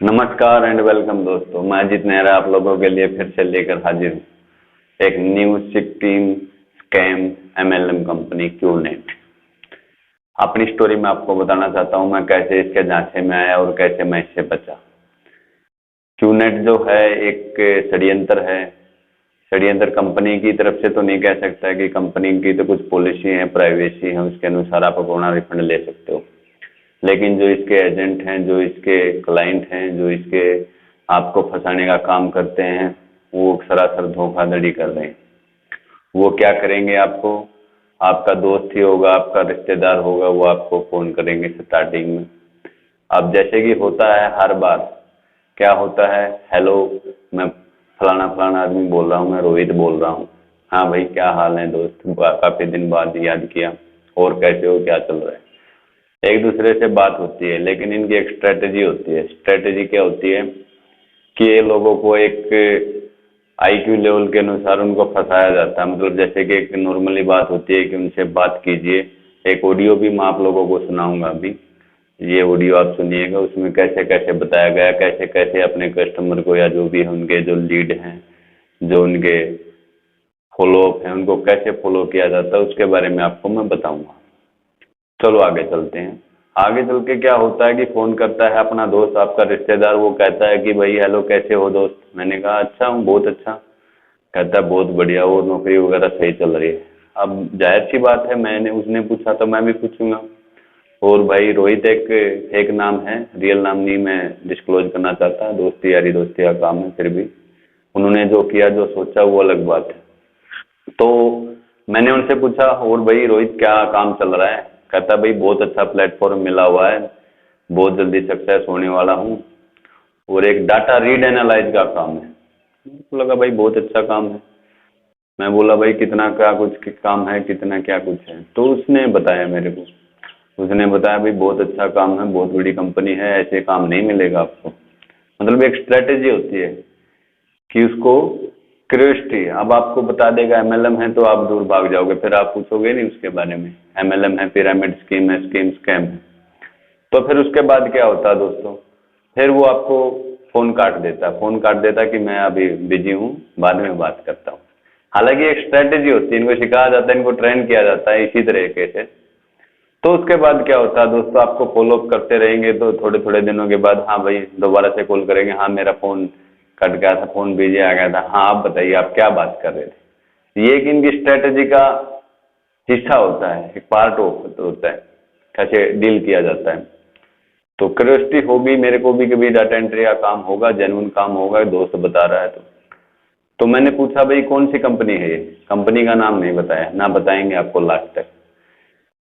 नमस्कार and welcome दोस्तों, मैं अजीत नेहरा आप लोगों के लिए फिर से लेकर हाजिर हूँ एक new 16 scam MLM company QNet. अपनी स्टोरी में आपको बताना चाहता हूँ मैं कैसे इसके झांसे में आया और कैसे मैं इससे बचा। क्यूनेट जो है एक षड्यंत्र है। षड्यंत्र कंपनी की तरफ से तो नहीं कह सकता कि कंपनी की तो कुछ पॉलिसी है, प्राइवेसी है, उसके अनुसार आप अपना रिफंड ले सकते हो। लेकिन जो इसके एजेंट हैं, जो इसके क्लाइंट हैं, जो इसके आपको फंसाने का काम करते हैं, वो सरासर धोखाधड़ी कर रहे हैं। वो क्या करेंगे, आपका दोस्त ही होगा, आपका रिश्तेदार होगा, वो आपको फोन करेंगे स्टार्टिंग में। अब जैसे कि होता है हर बार, क्या होता है, हेलो मैं फलाना फलाना आदमी बोल रहा हूँ, मैं रोहित बोल रहा हूँ। हाँ भाई, क्या हाल है दोस्त, काफी दिन बाद याद किया, और कैसे हो, क्या चल रहा है। एक दूसरे से बात होती है, लेकिन इनकी एक स्ट्रेटेजी होती है। स्ट्रेटेजी क्या होती है कि ये लोगों को एक आईक्यू लेवल के अनुसार उनको फंसाया जाता है। मतलब जैसे कि एक नॉर्मली बात होती है कि उनसे बात कीजिए। एक ऑडियो भी मैं आप लोगों को सुनाऊंगा अभी, ये ऑडियो आप सुनिएगा। उसमें कैसे कैसे बताया गया, कैसे कैसे अपने कस्टमर को या जो भी है उनके जो लीड हैं, जो उनके फॉलोअप हैं, उनको कैसे फॉलो किया जाता है, उसके बारे में आपको मैं बताऊंगा। चलो आगे चलते हैं। आगे चल के क्या होता है कि फोन करता है अपना दोस्त, आपका रिश्तेदार। वो कहता है कि भाई हेलो कैसे हो दोस्त। मैंने कहा अच्छा हूँ, बहुत अच्छा। कहता है बहुत बढ़िया, और नौकरी वगैरह सही चल रही है। अब जाहिर सी बात है, उसने पूछा तो मैं भी पूछूंगा। और भाई रोहित एक नाम है, रियल नाम नहीं मैं डिस्क्लोज करना चाहता। दोस्ती यारी दोस्ती का काम है, फिर भी उन्होंने जो किया, जो सोचा, वो अलग बात है। तो मैंने उनसे पूछा, और भाई रोहित क्या काम चल रहा है। कहता भाई बहुत अच्छा प्लेटफॉर्म मिला हुआ है, बहुत जल्दी सक्सेस होने वाला हूँ, और एक डाटा रीड एनालाइज का काम है। मुझे लगा भाई बहुत अच्छा काम है। मैं बोला भाई कितना क्या कुछ काम है, कितना क्या कुछ है। तो उसने बताया मेरे को, उसने बताया भाई बहुत अच्छा काम है, बहुत बड़ी कंपनी है, ऐसे काम नहीं मिलेगा आपको। मतलब एक स्ट्रेटेजी होती है कि उसको क्यूरियोसिटी, अब आपको बता देगा एमएलएम है तो आप दूर भाग जाओगे, फिर आप पूछोगे नहीं उसके बारे में। एमएलएम है, पिरामिड स्कीम है, स्कैम है। तो फिर उसके बाद क्या होता है दोस्तों, फिर वो आपको फोन काट देता कि मैं अभी बिजी हूँ, बाद में बात करता हूँ। हालांकि एक स्ट्रेटेजी होती है, इनको सिखाया जाता है, इनको ट्रेन किया जाता है इसी तरीके से। तो उसके बाद क्या होता है दोस्तों, आपको फॉलोअप करते रहेंगे तो थोड़े थोड़े दिनों के बाद हाँ भाई दोबारा से कॉल करेंगे, हाँ मेरा फोन कट गया था, फोन बिजी आ गया था, हाँ आप बताइए आप क्या बात कर रहे थे। ये एक इनकी स्ट्रेटेजी का हिस्सा होता है, एक पार्ट होता है, कैसे डील किया जाता है। तो क्यूरियोसिटी होगी, मेरे को भी कभी डाटा एंट्री का काम होगा, जेन्युइन काम होगा, दोस्त बता रहा है तो मैंने पूछा भाई कौन सी कंपनी है ये। कंपनी का नाम नहीं बताया, ना बताएंगे आपको लास्ट तक।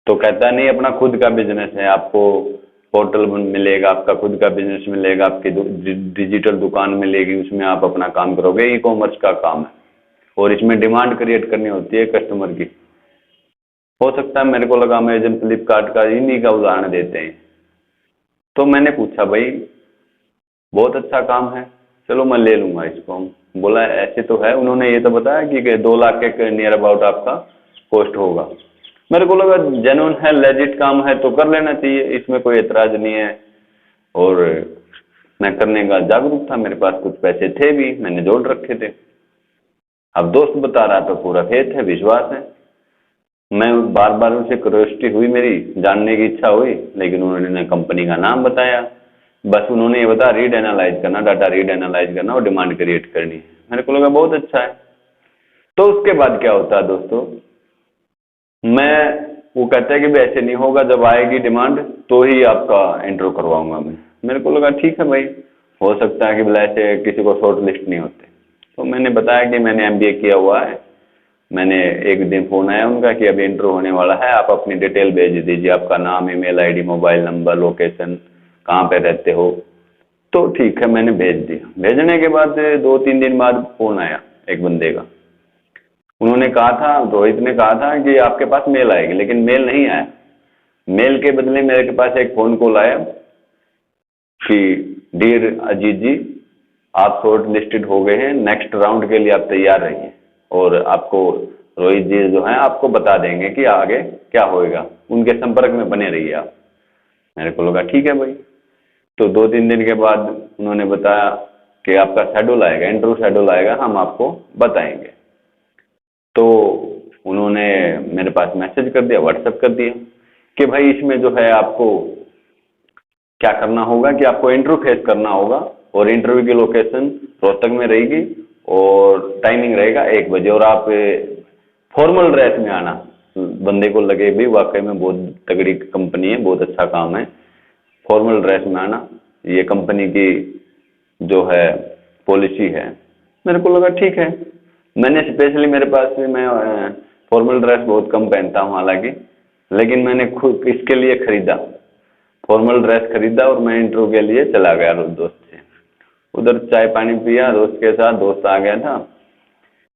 तो कहता नहीं अपना खुद का बिजनेस है, आपको पोर्टल मिलेगा, आपका खुद का बिजनेस मिलेगा, आपकी डिजिटल दुकान मिलेगी, उसमें आप अपना काम करोगे, ई कॉमर्स का काम है, और इसमें डिमांड क्रिएट करनी होती है कस्टमर की। हो सकता है, मेरे को लगा अमेजन फ्लिपकार्ट का इन्हीं का उदाहरण देते हैं। तो मैंने पूछा भाई बहुत अच्छा काम है, चलो मैं ले लूंगा इसको। बोला ऐसे तो है, उन्होंने ये तो बताया कि 2 लाख के नियर अबाउट आपका कॉस्ट होगा। मेरे को लगा जेन्युइन है, लेजिट काम है तो कर लेना चाहिए, इसमें कोई एतराज नहीं है। और मैं करने का जागरूक था, मेरे पास कुछ पैसे थे भी, मैंने जोड़ रखे थे। अब दोस्त बता रहा तो पूरा फेथ है, विश्वास है। मैं बार बार उनसे क्यूरियोसिटी हुई, मेरी जानने की इच्छा हुई, लेकिन उन्होंने कंपनी का नाम बताया। बस उन्होंने ये बताया रीड एनालाइज करना, डाटा रीड एनालाइज करना और डिमांड क्रिएट करनी। मेरे को लगा बहुत अच्छा है। तो उसके बाद क्या होता है दोस्तों, वो कहता है कि भाई ऐसे नहीं होगा, जब आएगी डिमांड तो ही आपका इंट्रो करवाऊंगा मैं। मेरे को लगा ठीक है भाई, हो सकता है कि बोला ऐसे किसी को शॉर्ट लिस्ट नहीं होते। तो मैंने बताया कि मैंने एमबीए किया हुआ है। मैंने एक दिन फोन आया उनका कि अभी इंट्रो होने वाला है, आप अपनी डिटेल भेज दीजिए, आपका नाम, email ID, mobile number, location, कहाँ पे रहते हो। तो ठीक है, मैंने भेज दिया। भेजने के बाद 2-3 दिन बाद फोन आया एक बंदे का। उन्होंने कहा था, रोहित ने कहा था कि आपके पास मेल आएगी, लेकिन मेल नहीं आया। मेल के बदले मेरे पास एक फोन कॉल आया कि डियर अजीत जी, आप शॉर्ट लिस्टेड हो गए हैं, नेक्स्ट राउंड के लिए आप तैयार रहिए, और आपको रोहित जी जो हैं आपको बता देंगे कि आगे क्या होएगा, उनके संपर्क में बने रहिए आप। मेरे को लगा ठीक है भाई। तो 2-3 दिन के बाद उन्होंने बताया कि आपका शेड्यूल आएगा, इंटरव्यू शेड्यूल आएगा, हम आपको बताएंगे। तो उन्होंने मेरे पास मैसेज कर दिया, व्हाट्सएप कर दिया कि भाई इसमें जो है आपको क्या करना होगा कि आपको इंटरव्यू फेस करना होगा, और इंटरव्यू की लोकेशन रोहतक में रहेगी और टाइमिंग रहेगा 1 बजे, और आप फॉर्मल ड्रेस में आना। बंदे को लगे भी वाकई में बहुत तगड़ी कंपनी है, बहुत अच्छा काम है, फॉर्मल ड्रेस में आना, ये कंपनी की जो है पॉलिसी है। मेरे को लगा ठीक है। मैंने स्पेशली, मेरे पास भी, मैं फॉर्मल ड्रेस बहुत कम पहनता हूँ हालांकि, लेकिन मैंने खुद इसके लिए खरीदा, फॉर्मल ड्रेस खरीदा और मैं इंटरव्यू के लिए चला गया दोस्त से। उधर चाय पानी पिया दोस्त के साथ, दोस्त आ गया था,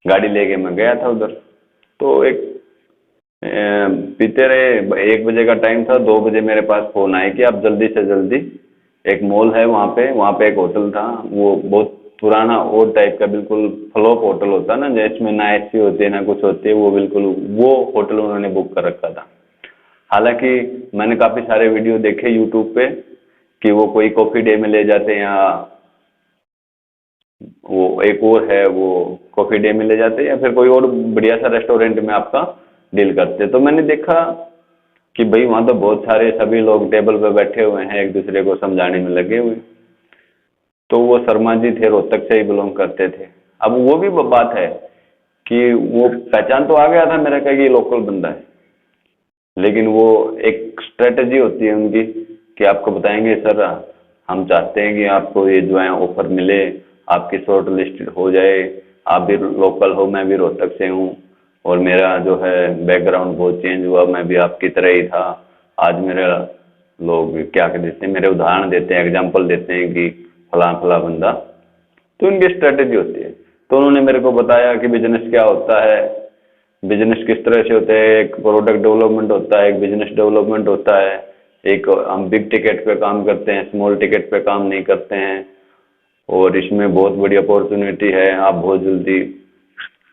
गाड़ी लेके मैं गया था उधर। तो एक पीते रहे, 1 बजे का टाइम था, 2 बजे मेरे पास फोन आया कि आप जल्दी से जल्दी, एक मॉल है वहाँ पे एक होटल था, वो बहुत पुराना ओल्ड टाइप का, बिल्कुल फ्लॉप होटल होता ना, जिसमें ना एसी होती है ना कुछ होती है, वो बिल्कुल वो होटल उन्होंने बुक कर रखा था। हालांकि मैंने काफी सारे वीडियो देखे यूट्यूब पे कि वो कोई कॉफी डे में ले जाते हैं, या वो एक और है वो कॉफी डे में ले जाते हैं, या फिर कोई और बढ़िया सा रेस्टोरेंट में आपका डील करते हैं। तो मैंने देखा कि भाई वहां तो बहुत सारे सभी लोग टेबल पे बैठे हुए हैं, एक दूसरे को समझाने में लगे हुए। तो वो शर्मा जी थे, रोहतक से ही बिलोंग करते थे। अब वो भी बात है कि वो पहचान तो आ गया था मेरा, क्या ये लोकल बंदा है, लेकिन वो एक स्ट्रेटजी होती है उनकी कि आपको बताएंगे सर हम चाहते हैं कि आपको ये जो है ऑफर मिले, आपकी शॉर्ट लिस्टेड हो जाए, आप भी लोकल हो, मैं भी रोहतक से हूँ, और मेरा जो है बैकग्राउंड बहुत चेंज हुआ, मैं भी आपकी तरह ही था। आज मेरे लोग क्या देते हैं, मेरे उदाहरण देते हैं, एग्जाम्पल देते हैं कि फला फला बंदा। तो उनकी स्ट्रेटजी होती है। तो उन्होंने मेरे को बताया कि बिजनेस क्या होता है, बिजनेस किस तरह से होते हैं, एक प्रोडक्ट डेवलपमेंट होता है, एक बिजनेस डेवलपमेंट होता है, एक हम बिग टिकट पे काम करते हैं, स्मॉल टिकट पे काम नहीं करते हैं, और इसमें बहुत बड़ी अपॉर्चुनिटी है। आप बहुत जल्दी,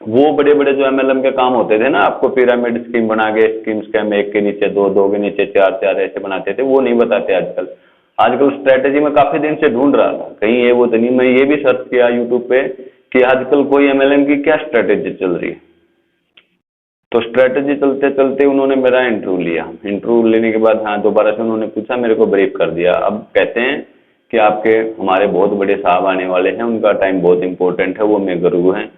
वो बड़े बड़े जो एमएलएम के काम होते थे ना, आपको पिरामिड स्कीम बना के, स्कीम स्कैम, 1 के नीचे 2, 2 के नीचे 4, 4 ऐसे बनाते थे, वो नहीं बताते आजकल। आजकल स्ट्रेटेजी में काफी दिन से ढूंढ रहा था, कहीं ये वो तो नहीं। मैं ये भी सर्च किया यूट्यूब पे कि आजकल कोई एमएलएम की क्या स्ट्रेटेजी चल रही है। तो स्ट्रेटेजी चलते चलते उन्होंने मेरा इंटरव्यू लिया। इंटरव्यू लेने के बाद हाँ दोबारा से उन्होंने पूछा, मेरे को ब्रीफ कर दिया। अब कहते हैं कि आपके हमारे बहुत बड़े साहब आने वाले हैं, उनका टाइम बहुत इंपॉर्टेंट है, वो मेरे गुरु हैं।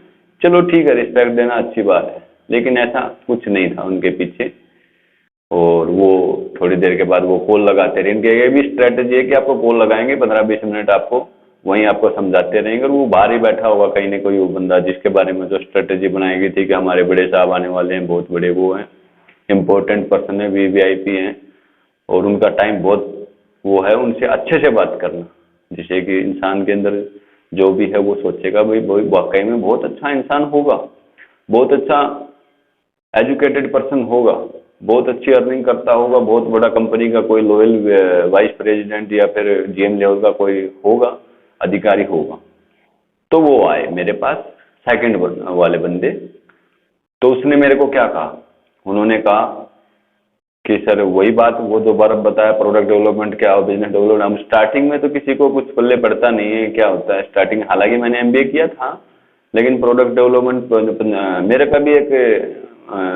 चलो ठीक है, रिस्पेक्ट देना अच्छी बात है, लेकिन ऐसा कुछ नहीं था उनके पीछे। और वो थोड़ी देर के बाद वो कॉल लगाते रहे। इनके ये भी स्ट्रेटेजी है कि आपको कॉल लगाएंगे, 15-20 मिनट आपको वहीं आपको समझाते रहेंगे, और वो बाहर ही बैठा होगा कहीं ना कोई वो बंदा जिसके बारे में जो स्ट्रेटेजी बनाई गई थी कि हमारे बड़े साहब आने वाले हैं, बहुत बड़े वो हैं, इंपॉर्टेंट पर्सन है, वीवीआईपी हैं, और उनका टाइम बहुत वो है, उनसे अच्छे से बात करना, जिससे कि इंसान के अंदर जो भी है वो सोचेगा भाई वाकई में बहुत अच्छा इंसान होगा, बहुत अच्छा एजुकेटेड पर्सन होगा, बहुत अच्छी अर्निंग करता होगा, बहुत बड़ा कंपनी का कोई लोयल वाइस प्रेसिडेंट या फिर जीएम लेवल का कोई होगा, अधिकारी होगा। तो वो आए मेरे पास सेकंड वाले बंदे। तो उसने मेरे को क्या कहा, उन्होंने कहा कि सर वही बात वो दोबारा बताया, प्रोडक्ट डेवलपमेंट क्या हो, बिजनेस डेवलपमेंट। हम स्टार्टिंग में तो किसी को कुछ पल्ले पड़ता नहीं है क्या होता है स्टार्टिंग, हालांकि मैंने एमबीए किया था, लेकिन प्रोडक्ट डेवलपमेंट मेरे का भी एक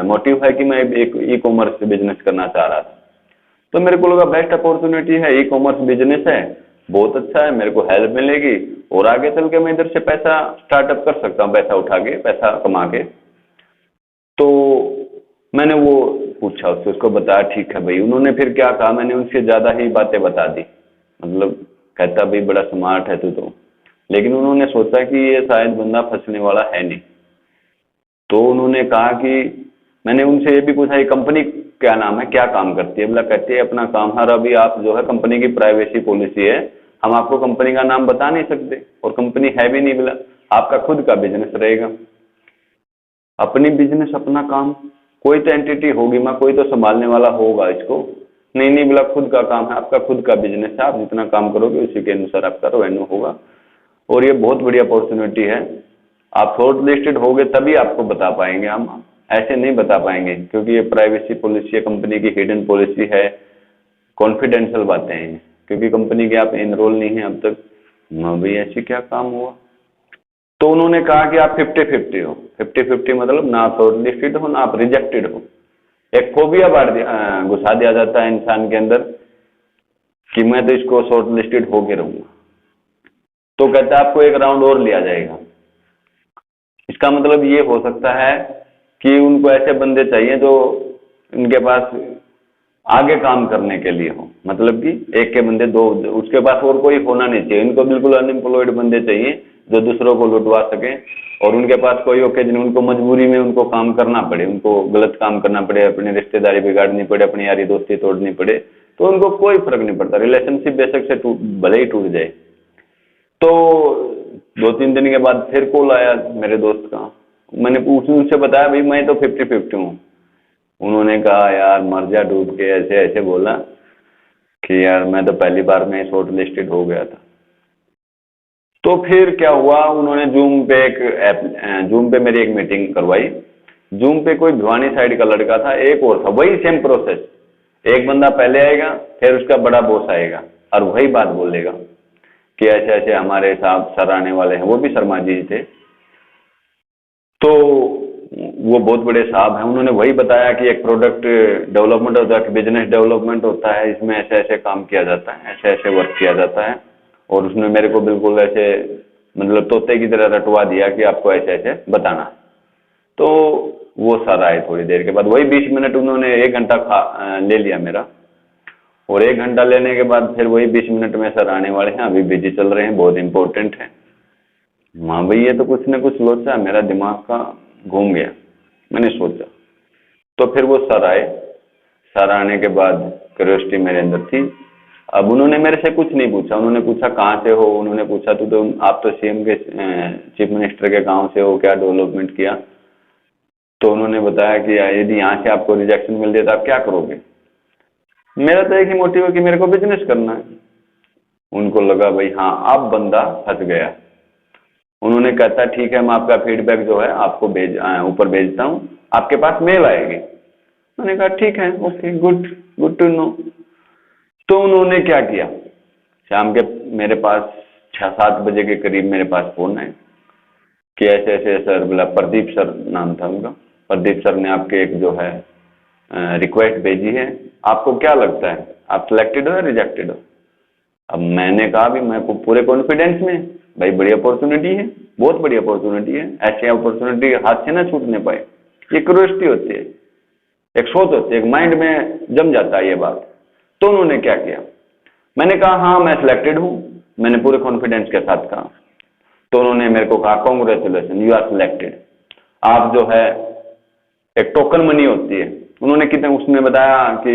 मोटिव है कि मैं एक ई कॉमर्स बिजनेस करना चाह रहा था। तो मेरे को लगा बेस्ट अपॉर्चुनिटी है, ई कॉमर्स बिजनेस है, बहुत अच्छा है, मेरे को हेल्प मिलेगी, और आगे चल के मैं इधर से पैसा स्टार्टअप कर सकता हूँ, पैसा उठा के, पैसा कमा के। तो मैंने वो पूछा उससे, उसको बताया ठीक है भाई। उन्होंने फिर क्या कहा, मैंने उनसे ज्यादा ही बातें बता दी, मतलब कहता भाई बड़ा स्मार्ट है तू तो, लेकिन उन्होंने सोचा कि ये शायद बंदा फंसने वाला है नहीं। तो उन्होंने कहा कि मैंने उनसे ये भी पूछा ये कंपनी क्या नाम है, क्या काम करती है, बोला कहती है अपना काम हर, अभी आप जो है कंपनी की प्राइवेसी पॉलिसी है, हम आपको कंपनी का नाम बता नहीं सकते, और कंपनी है भी नहीं, बोला आपका खुद का बिजनेस रहेगा, अपनी बिजनेस अपना काम, कोई तो एंटिटी होगी माँ, कोई तो संभालने वाला होगा इसको। नहीं नहीं बोला खुद का काम है, आपका खुद का बिजनेस है, आप जितना काम करोगे उसी के अनुसार आपका रेवेन्यू होगा, और ये बहुत बड़ी अपॉर्चुनिटी है, आप शॉर्ट लिस्टेड होगे तभी आपको बता पाएंगे, हम ऐसे नहीं बता पाएंगे, क्योंकि ये प्राइवेसी पॉलिसी है, कंपनी की हिडन पॉलिसी है, कॉन्फिडेंशियल बातें हैं। क्योंकि कंपनी के आप एनरोल नहीं है अब तक। मैं भाई ऐसे क्या काम हुआ? तो उन्होंने कहा कि आप 50-50 हो। 50-50 मतलब ना आप शॉर्ट लिस्टेड हो ना आप रिजेक्टेड हो। एक फोबिया घुसा दिया जाता है इंसान के अंदर कि मैं तो इसको शॉर्ट लिस्टेड होके रहूंगा। तो कहता है आपको एक राउंड और लिया जाएगा। इसका मतलब ये हो सकता है कि उनको ऐसे बंदे चाहिए जो इनके पास आगे काम करने के लिए हो, मतलब कि एक के बंदे दो, उसके पास और कोई होना नहीं चाहिए। इनको बिल्कुल अनएम्प्लॉयड बंदे चाहिए जो दूसरों को लुटवा सके, और उनके पास कोई ओकेजन, उनको मजबूरी में उनको काम करना पड़े, उनको गलत काम करना पड़े, अपनी रिश्तेदारी बिगाड़नी पड़े, अपनी यारी दोस्ती तोड़नी पड़े, तो उनको कोई फर्क नहीं पड़ता, रिलेशनशिप बेशक से भले ही टूट जाए। तो 2-3 दिन के बाद फिर कॉल आया मेरे दोस्त का। मैंने उनसे बताया भाई मैं तो 50-50 हूँ। उन्होंने कहा यार मर जा डूब के, ऐसे ऐसे बोला कि यार मैं तो पहली बार में शॉर्ट लिस्टेड हो गया था। तो फिर क्या हुआ, उन्होंने जूम पे मेरी एक मीटिंग करवाई। जूम पे कोई भिवानी साइड का लड़का था, एक और था, वही सेम प्रोसेस। एक बंदा पहले आएगा, फिर उसका बड़ा बॉस आएगा और वही बात बोलेगा कि ऐसे ऐसे हमारे साहब सर आने वाले हैं। वो भी शर्मा जी थे, तो वो बहुत बड़े साहब हैं। उन्होंने वही बताया कि एक प्रोडक्ट डेवलपमेंट होता है, बिजनेस डेवलपमेंट होता है, इसमें ऐसे ऐसे काम किया जाता है, ऐसे ऐसे वर्क किया जाता है। और उसने मेरे को बिल्कुल ऐसे मतलब तोते की तरह रटवा दिया कि आपको ऐसे ऐसे बताना। तो वो सर आए थोड़ी देर के बाद, वही 20 मिनट उन्होंने 1 घंटा ले लिया मेरा, और 1 घंटा लेने के बाद फिर वही 20 मिनट में सर आने वाले हैं, अभी बिजी चल रहे हैं, बहुत इंपॉर्टेंट है। हाँ भाई ये तो कुछ न कुछ लोचा, मेरा दिमाग का घूम गया। मैंने सोचा, तो फिर वो सर आए। सर आने के बाद क्यूरियोसिटी मेरे अंदर थी। अब उन्होंने मेरे से कुछ नहीं पूछा। उन्होंने पूछा कहाँ से हो, उन्होंने पूछा तो आप तो सीएम के चीफ मिनिस्टर के गांव से हो, क्या डेवलपमेंट किया? तो उन्होंने बताया कि यदि यहाँ से आपको रिजेक्शन मिल जाए तो आप क्या करोगे? मेरा तो एक ही मोटिव है कि मेरे को बिजनेस करना है। उनको लगा भाई हाँ अब बंदा फंस गया। उन्होंने कहता ठीक है मैं आपका फीडबैक जो है आपको ऊपर भेजता हूँ, आपके पास मेल आएगी। मैंने कहा ठीक है, okay, good good to know. तो उन्होंने क्या किया, शाम के मेरे पास 6-7 बजे के करीब मेरे पास फोन है कि ऐसे ऐसे सर, बोला प्रदीप सर नाम था उनका, प्रदीप सर ने आपके एक जो है रिक्वेस्ट भेजी है, आपको क्या लगता है आप सिलेक्टेड हो या रिजेक्टेड हो? अब मैंने कहा भी मैं पूरे कॉन्फिडेंस में, भाई बड़ी अपॉर्चुनिटी है, बहुत बड़ी अपॉर्चुनिटी है, ऐसी अपॉर्चुनिटी हाथ से ना छूटने पाए। ये क्यूरियोसिटी होती है, एक सोच होती है, एक माइंड में जम जाता है ये बात। तो उन्होंने क्या किया, मैंने कहा हाँ मैं सिलेक्टेड हूँ, मैंने पूरे कॉन्फिडेंस के साथ कहा। तो उन्होंने मेरे को कहा कॉन्ग्रेचुलेसन यू आर सिलेक्टेड। आप जो है एक टोकन मनी होती है, उन्होंने कितने उसने बताया कि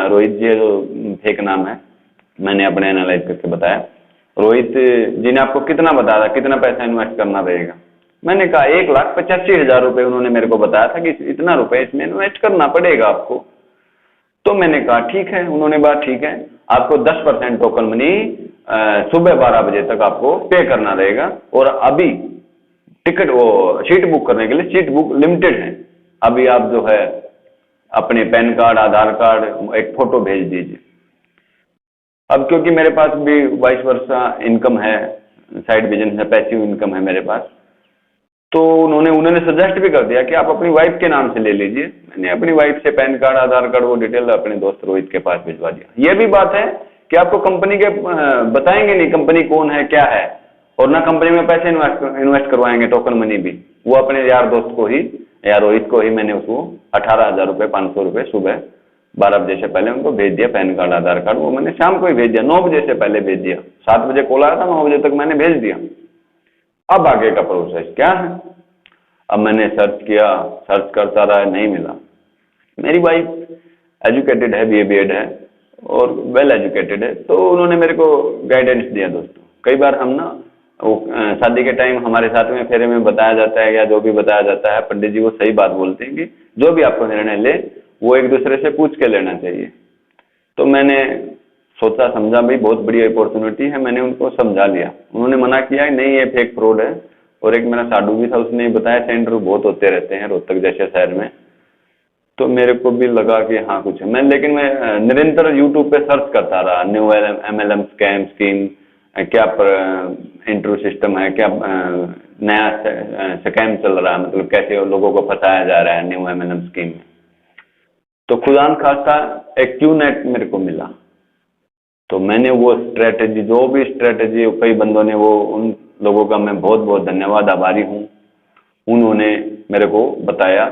रोहित जी जो फेक नाम है, मैंने अपने एनालाइज करके बताया, रोहित जी ने आपको कितना बताया, कितना पैसा इन्वेस्ट करना रहेगा? मैंने कहा 1,85,000 रुपए उन्होंने मेरे को बताया था कि इतना रुपए इसमें इन्वेस्ट करना पड़ेगा आपको। तो मैंने कहा ठीक है। उन्होंने कहा ठीक है, आपको 10% टोकन मनी सुबह 12 बजे तक आपको पे करना रहेगा, और अभी टिकट वो सीट बुक करने के लिए सीट बुक लिमिटेड है। अभी आप जो है अपने पैन कार्ड, आधार कार्ड, एक फोटो भेज दीजिए। अब क्योंकि मेरे पास भी 22 वर्ष का इनकम है, साइड बिजनेस है, पैसिव इनकम है मेरे पास, तो उन्होंने सजेस्ट भी कर दिया कि आप अपनी वाइफ के नाम से ले लीजिए। मैंने अपनी वाइफ से पैन कार्ड, आधार कार्ड, वो डिटेल अपने दोस्त रोहित के पास भिजवा दिया। ये भी बात है कि आपको कंपनी के बताएंगे नहीं कंपनी कौन है क्या है, और ना कंपनी में पैसे इन्वेस्ट करवाएंगे, टोकन मनी भी। वो अपने यार दोस्त को ही या रोहित को ही मैंने उसको 18,000 रुपये, 500 रुपये सुबह 12 बजे से पहले उनको भेज दिया, पैन कार्ड, आधार कार्ड। वो मैंने शाम को ही भेज दिया, 9 बजे से पहले भेज दिया। 7 बजे कॉल आया था, 9 बजे तक मैंने भेज दिया। अब आगे का प्रोसेस क्या है? अब मैंने सर्च किया, सर्च करता रहा, नहीं मिला। मेरी वाइफ एजुकेटेड है, BA है और वेल एजुकेटेड है, तो उन्होंने मेरे को गाइडेंस दिया। दोस्तों कई बार हम ना शादी के टाइम हमारे साथ में फेरे में बताया जाता है, या जो भी बताया जाता है, पंडित जी वो सही बात बोलते हैं कि जो भी आपको निर्णय ले वो एक दूसरे से पूछ के लेना चाहिए। तो मैंने सोचा समझा भाई बहुत बड़ी अपॉर्चुनिटी है, मैंने उनको समझा लिया। उन्होंने मना किया नहीं ये फेक फ्रॉड है। और एक मेरा साडू भी था, उसने बताया सेंटर बहुत होते रहते हैं रोहतक जैसे शहर में, तो मेरे को भी लगा कि हाँ कुछ है। लेकिन मैं निरंतर यूट्यूब पे सर्च करता रहा, न्यू MLM स्कैम स्कीम, क्या इंट्रो सिस्टम है, क्या नया स्कैम चल रहा है, मतलब कैसे लोगों को फंसाया जा रहा है न्यू MLM स्कीम में। तो खुदा न खास्ता एक क्यूनेट मेरे को मिला। तो मैंने वो स्ट्रेटेजी, जो भी स्ट्रेटेजी, कई बंदों ने, वो उन लोगों का मैं बहुत बहुत धन्यवाद आभारी हूँ, उन्होंने मेरे को बताया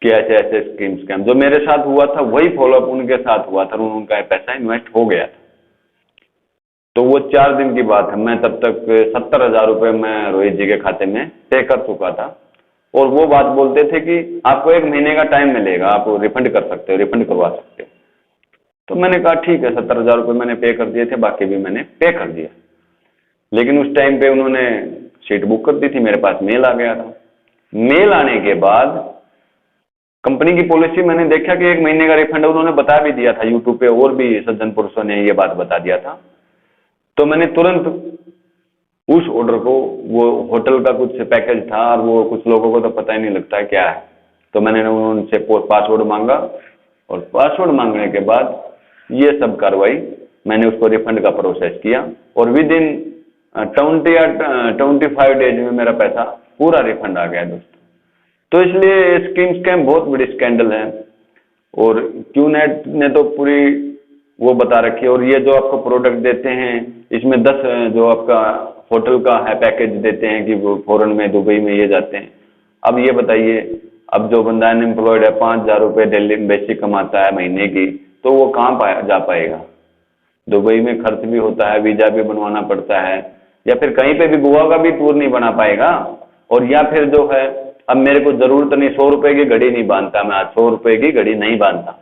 कि ऐसे ऐसे स्कीम स्कैम जो मेरे साथ हुआ था वही फॉलोअप उनके साथ हुआ था, उनका पैसा इन्वेस्ट हो गया था। तो वो 4 दिन की बात है, मैं तब तक 70,000 रुपये मैं रोहित जी के खाते में पे कर चुका था। और वो बात बोलते थे कि आपको 1 महीने का टाइम मिलेगा, आप रिफंड कर सकते हो, रिफंड करवा सकते हो। तो मैंने कहा ठीक है, 70,000 रुपये मैंने पे कर दिए थे, बाकी भी मैंने पे कर दिया। लेकिन उस टाइम पे उन्होंने सीट बुक कर दी थी, मेरे पास मेल आ गया था। मेल आने के बाद कंपनी की पॉलिसी मैंने देखा कि 1 महीने का रिफंड उन्होंने बता भी दिया था यूट्यूब पे, और भी सज्जन पुरुषों ने ये बात बता दिया था। तो मैंने तुरंत उस ऑर्डर को, वो होटल का कुछ पैकेज था और वो कुछ लोगों को तो पता ही नहीं लगता है क्या है, तो मैंने उनसे पासवर्ड मांगा, और पासवर्ड मांगने के बाद ये सब कार्रवाई मैंने उसको रिफंड का प्रोसेस किया, और विद इन 20 या 25 डेज में मेरा पैसा पूरा रिफंड आ गया दोस्तों। तो इसलिए स्कीम स्कैम बहुत बड़ी स्कैंडल है, और क्यूनेट ने तो पूरी वो बता रखी है। और ये जो आपको प्रोडक्ट देते हैं, इसमें 10 जो आपका होटल का है पैकेज देते हैं कि वो फॉरेन में, दुबई में ये जाते हैं। अब ये बताइए, अब जो बंदा अनएम्प्लॉयड है, 5,000 रुपये डेली बेसिक कमाता है महीने की, तो वो कहाँ जा पाएगा? दुबई में खर्च भी होता है, वीजा भी बनवाना पड़ता है, या फिर कहीं पे भी गोवा का भी टूर नहीं बना पाएगा। और या फिर जो है, अब मेरे को जरूरत नहीं, 100 रुपए की घड़ी नहीं बांधता मैं, आज 100 रुपए की घड़ी नहीं बांधता,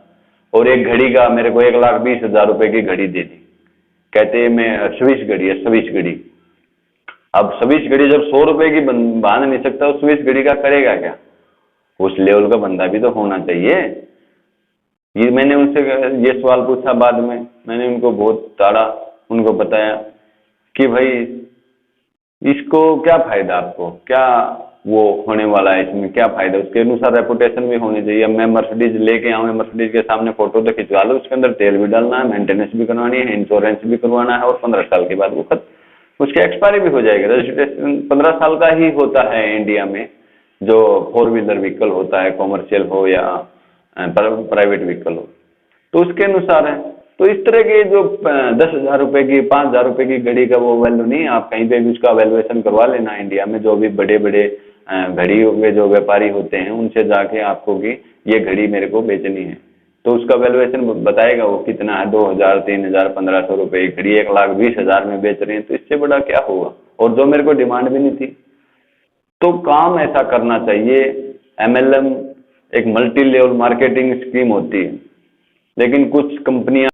और एक घड़ी का मेरे को 1,20,000 रुपए की घड़ी दे दी, कहते हैं मैं स्विस घड़ी है, स्विस घड़ी। अब स्विस घड़ी जब 100 रुपए की बांध नहीं सकता, तो स्विस घड़ी का करेगा क्या? उस लेवल का बंदा भी तो होना चाहिए। ये मैंने उनसे ये सवाल पूछा, बाद में मैंने उनको बहुत ताड़ा, उनको बताया कि भाई इसको क्या फायदा, आपको क्या वो होने वाला है, इसमें क्या फायदा? उसके अनुसार रेपुटेशन भी होनी चाहिए। अब मैं मर्सिडीज लेके आऊँ, मर्सिडीज के सामने फोटो तो खिंचवा लो, उसके अंदर तेल भी डालना है, मेंटेनेंस भी करवानी है, इंश्योरेंस भी करवाना है, और 15 साल के बाद वो उसकी एक्सपायरी भी हो जाएगी। रजिस्ट्रेशन 15 साल का ही होता है इंडिया में, जो 4 व्हीलर व्हीकल होता है, कॉमर्शियल हो या प्राइवेट व्हीकल हो, तो उसके अनुसार है। तो इस तरह के जो 10,000 रुपए की, 5,000 रुपए की घड़ी का वो वैल्यू नहीं है। आप कहीं पे भी उसका वैल्यूएशन करवा लेना इंडिया में, जो भी बड़े बड़े घड़ियों के जो व्यापारी होते हैं, उनसे जाके आपको कि ये घड़ी मेरे को बेचनी है, तो उसका वैल्यूएशन बताएगा वो कितना है, 2,000, 3,000, 1,500 रुपए की घड़ी 1,20,000 में बेच रहे हैं, तो इससे बड़ा क्या होगा? और जो मेरे को डिमांड भी नहीं थी। तो काम ऐसा करना चाहिए। MLM एक मल्टी लेवल मार्केटिंग स्कीम होती है, लेकिन कुछ कंपनियां